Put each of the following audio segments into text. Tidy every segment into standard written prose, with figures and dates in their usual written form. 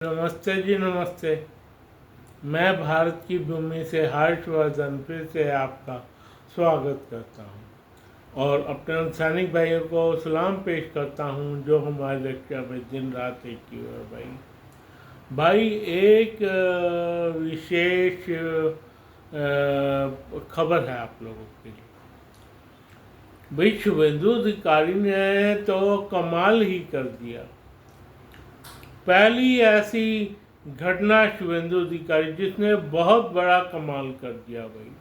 नमस्ते जी, नमस्ते। मैं भारत की भूमि से हर्षवर्धन फिर से आपका स्वागत करता हूं और अपने सैनिक भाइयों को सलाम पेश करता हूं जो हमारे लक्ष्य में दिन रात एक ही हुए। भाई एक विशेष खबर है आप लोगों के लिए। भाई शुभेंदु अधिकारी ने तो कमाल ही कर दिया। पहली ऐसी घटना शुभेंदु अधिकारी जिसने बहुत बड़ा कमाल कर दिया भाई।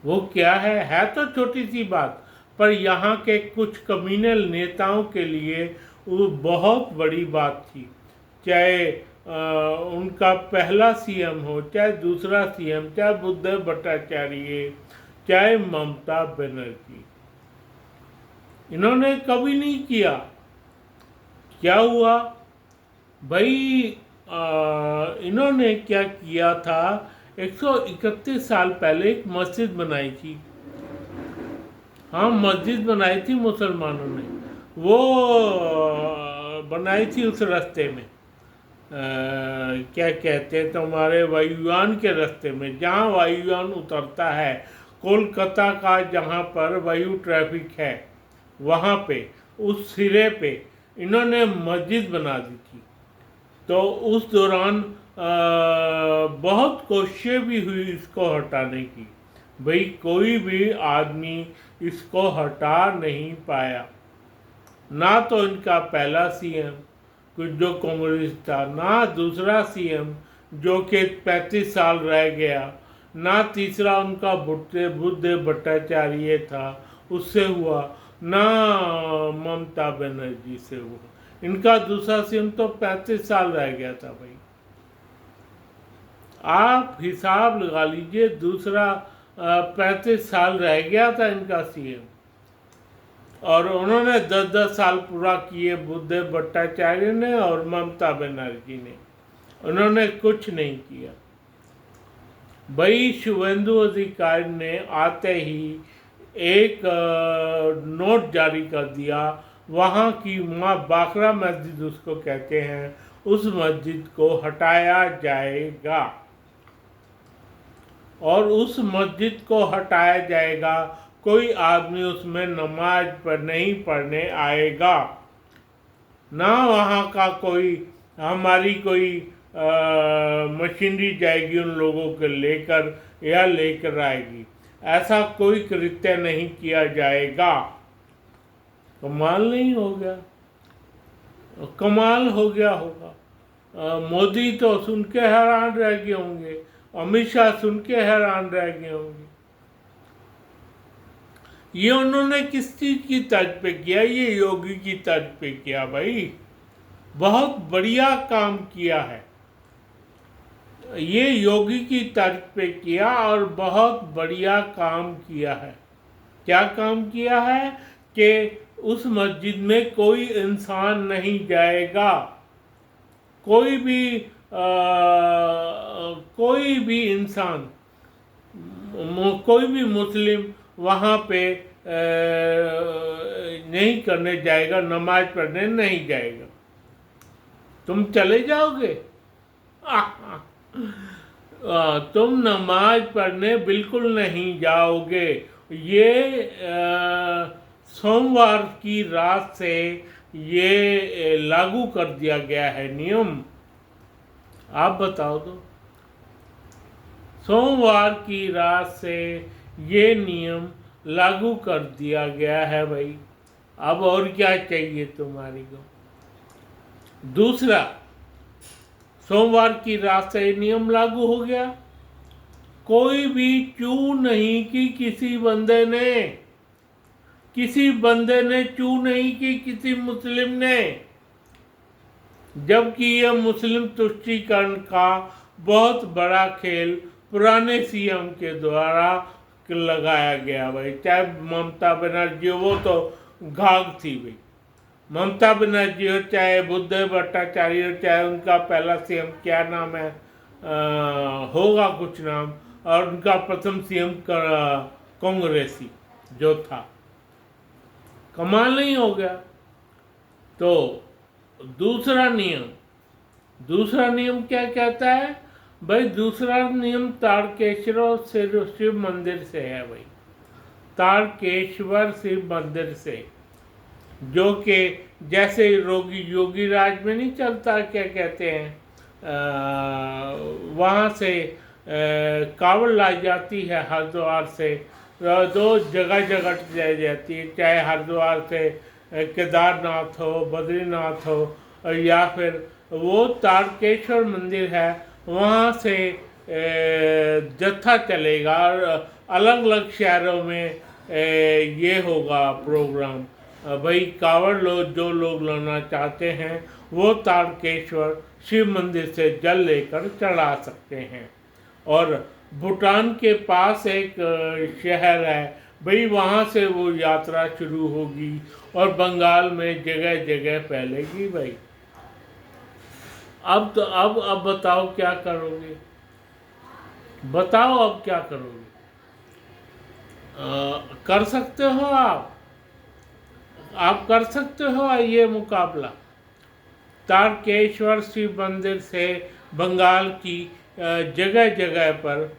वो क्या है तो छोटी सी बात, पर यहाँ के कुछ कम्युनल नेताओं के लिए वो बहुत बड़ी बात थी। चाहे उनका पहला सीएम हो, चाहे दूसरा सीएम, चाहे बुद्धदेव भट्टाचार्य, चाहे ममता बनर्जी, इन्होंने कभी नहीं किया। क्या हुआ भाई? इन्होंने क्या किया था, 131 साल पहले एक मस्जिद बनाई थी। हाँ, मस्जिद बनाई थी मुसलमानों ने। वो बनाई थी उस रास्ते में, क्या कहते हैं तुम्हारे वायुयान के रास्ते में, जहाँ वायुयान उतरता है कोलकाता का, जहाँ पर वायु ट्रैफिक है, वहाँ पे उस सिरे पे इन्होंने मस्जिद बना दी थी। तो उस दौरान बहुत कोशिशें भी हुई इसको हटाने की। भाई कोई भी आदमी इसको हटा नहीं पाया। ना तो इनका पहला सीएम कुछ जो कांग्रेस था, ना दूसरा सीएम जो कि 35 साल रह गया, ना तीसरा उनका बुद्धदेव भट्टाचार्य था उससे हुआ, ना ममता बनर्जी से हुआ। इनका दूसरा सीएम तो 35 साल रह गया था भाई। आप हिसाब लगा लीजिए, दूसरा 35 साल रह गया था इनका सीएम, और उन्होंने 10-10 साल पूरा किए बुद्धदेव भट्टाचार्य ने और ममता बनर्जी ने। उन्होंने कुछ नहीं किया भाई। शुभेंदु अधिकारी ने आते ही एक नोट जारी कर दिया। वहाँ की माँ बाकरा मस्जिद उसको कहते हैं, उस मस्जिद को हटाया जाएगा और उस मस्जिद को हटाया जाएगा। कोई आदमी उसमें नमाज पर नहीं पढ़ने आएगा, ना वहाँ का कोई हमारी कोई मशीनरी जाएगी उन लोगों को लेकर या लेकर आएगी। ऐसा कोई कृत्य नहीं किया जाएगा। कमाल नहीं हो गया? कमाल हो गया होगा। मोदी तो सुन के हैरान रह गए होंगे, अमित शाह सुन के हैरान रह गए होंगे। ये उन्होंने किस चीज की तर्ज पे किया? ये योगी की तर्ज पे किया भाई। बहुत बढ़िया काम किया है। ये योगी की तर्ज पे किया और बहुत बढ़िया काम किया है। क्या काम किया है कि उस मस्जिद में कोई इंसान नहीं जाएगा। कोई भी इंसान, कोई भी मुस्लिम वहाँ पे नहीं करने जाएगा, नमाज पढ़ने नहीं जाएगा। तुम चले जाओगे? तुम नमाज पढ़ने बिल्कुल नहीं जाओगे। ये सोमवार की रात से ये लागू कर दिया गया है नियम। आप बताओ तो, सोमवार की रात से ये नियम लागू कर दिया गया है भाई। अब और क्या चाहिए तुम्हारी को? दूसरा, सोमवार की रात से नियम लागू हो गया। कोई भी चू नहीं की किसी बंदे ने चू नहीं की किसी मुस्लिम ने, जबकि यह मुस्लिम तुष्टीकरण का बहुत बड़ा खेल पुराने सीएम के द्वारा लगाया गया भाई। चाहे ममता बनर्जी, वो तो घाघ थी भाई। ममता बनर्जी हो, चाहे बुद्धदेव भट्टाचार्य हो, चाहे उनका पहला सीएम क्या नाम है, होगा कुछ नाम, और उनका प्रथम सीएम कांग्रेसी जो था। कमाल नहीं हो गया? तो दूसरा नियम, दूसरा नियम क्या कहता है भाई? दूसरा नियम तारकेश्वर शिव मंदिर से है भाई, तारकेश्वर शिव मंदिर से, जो कि जैसे योगी राज में नहीं चलता, क्या कहते हैं, वहाँ से कावड़ लाई जाती है हरिद्वार से, दो जगह जगह लाई जाती है, चाहे हरिद्वार से केदारनाथ हो, बद्रीनाथ हो, या फिर वो तारकेश्वर मंदिर है वहाँ से जत्था चलेगा, और अलग अलग शहरों में ये होगा प्रोग्राम। भाई कावड़ लोग जो लोग लाना चाहते हैं वो तारकेश्वर शिव मंदिर से जल लेकर चढ़ा सकते हैं। और भूटान के पास एक शहर है भाई, वहाँ से वो यात्रा शुरू होगी और बंगाल में जगह जगह फैलेगी भाई। अब तो अब बताओ क्या करोगे? बताओ अब क्या करोगे? कर सकते हो आप कर सकते हो ये मुकाबला? तारकेश्वर शिव मंदिर से बंगाल की जगह जगह पर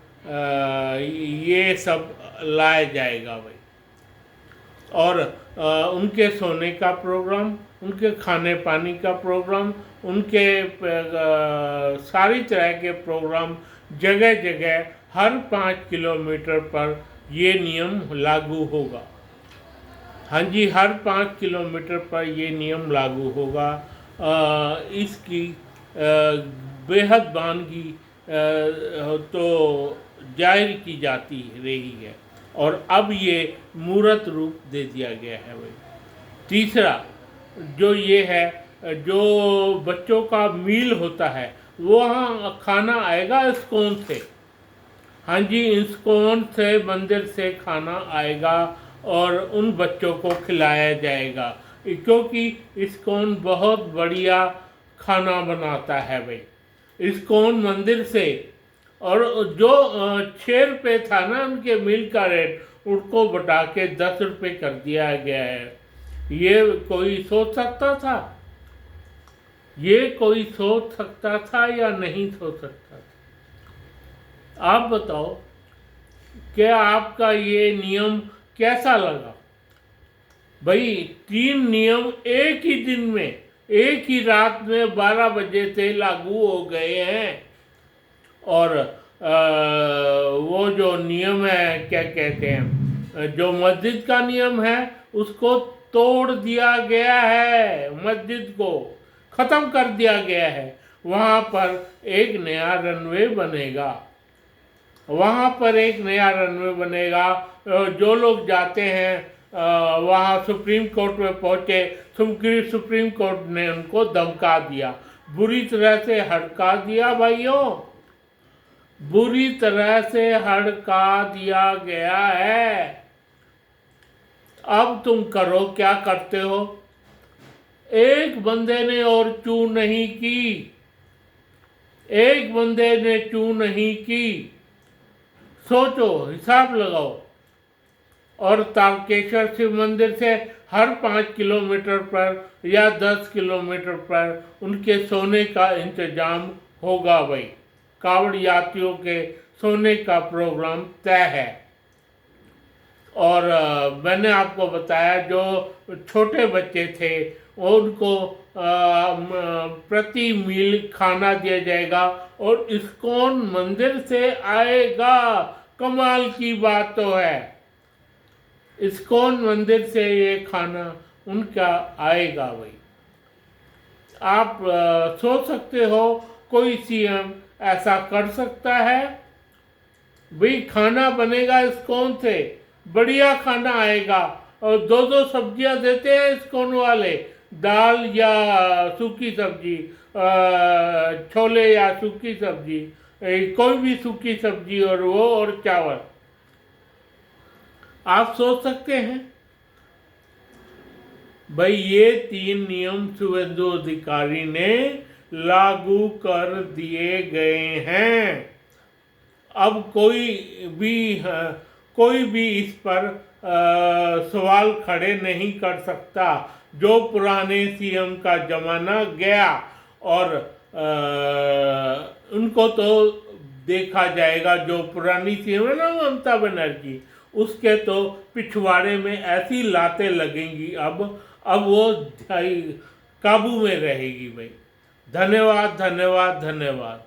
ये सब लाया जाएगा भाई। और उनके सोने का प्रोग्राम, उनके खाने पानी का प्रोग्राम, उनके सारी तरह के प्रोग्राम जगह जगह हर 5 किलोमीटर पर ये नियम लागू होगा। हाँ जी, हर 5 किलोमीटर पर ये नियम लागू होगा। इसकी बेहद वानगी तो जाहिर की जाती रही है और अब ये मूर्त रूप दे दिया गया है भाई। तीसरा जो ये है, जो बच्चों का मील होता है वहाँ खाना आएगा इस्कॉन से। हाँ जी, इस्कॉन से मंदिर से खाना आएगा और उन बच्चों को खिलाया जाएगा, क्योंकि इस्कॉन बहुत बढ़िया खाना बनाता है भाई। इस्कॉन मंदिर से, और जो 6 रुपये था ना उनके मील का रेट, उनको बढ़ा के 10 रुपये कर दिया गया है। ये कोई सोच सकता था? ये कोई सोच सकता था या नहीं सोच सकता था? आप बताओ, क्या आपका ये नियम कैसा लगा भाई? 3 नियम एक ही दिन में, एक ही रात में 12 बजे से लागू हो गए हैं। और वो जो नियम है, क्या कहते हैं, जो मस्जिद का नियम है उसको तोड़ दिया गया है, मस्जिद को ख़त्म कर दिया गया है। वहाँ पर एक नया रनवे बनेगा, वहाँ पर एक नया रनवे बनेगा। जो लोग जाते हैं वहाँ सुप्रीम कोर्ट में पहुँचे, सुप्रीम कोर्ट ने उनको धमका दिया, बुरी तरह से हड़का दिया भाइयों, बुरी तरह से हड़का दिया गया है। अब तुम करो, क्या करते हो? एक बंदे ने और चू नहीं की, एक बंदे ने चू नहीं की, सोचो, हिसाब लगाओ। और तारकेश्वर शिव मंदिर से हर 5 किलोमीटर पर या 10 किलोमीटर पर उनके सोने का इंतजाम होगा भाई। कावड़ यात्रियों के सोने का प्रोग्राम तय है। और मैंने आपको बताया जो छोटे बच्चे थे उनको प्रति मील खाना दिया जाएगा और इस्कॉन मंदिर से आएगा। कमाल की बात तो है, इस्कॉन मंदिर से ये खाना उनका आएगा भाई। आप सोच सकते हो कोई सीएम ऐसा कर सकता है भाई? खाना बनेगा इस्कॉन से, बढ़िया खाना आएगा और 2-2 सब्जियां देते हैं इस्कॉन वाले, दाल या सूखी सब्जी, छोले या सूखी सब्जी, कोई भी सूखी सब्जी, और वो और चावल। आप सोच सकते हैं भाई? ये 3 नियम शुभेंदु अधिकारी ने लागू कर दिए गए हैं। अब कोई भी इस पर सवाल खड़े नहीं कर सकता। जो पुराने सीएम का जमाना गया और उनको तो देखा जाएगा, जो पुरानी सीएम है ना ममता बनर्जी, उसके तो पिछवाड़े में ऐसी लातें लगेंगी अब वो काबू में रहेगी भाई। धन्यवाद धन्यवाद धन्यवाद।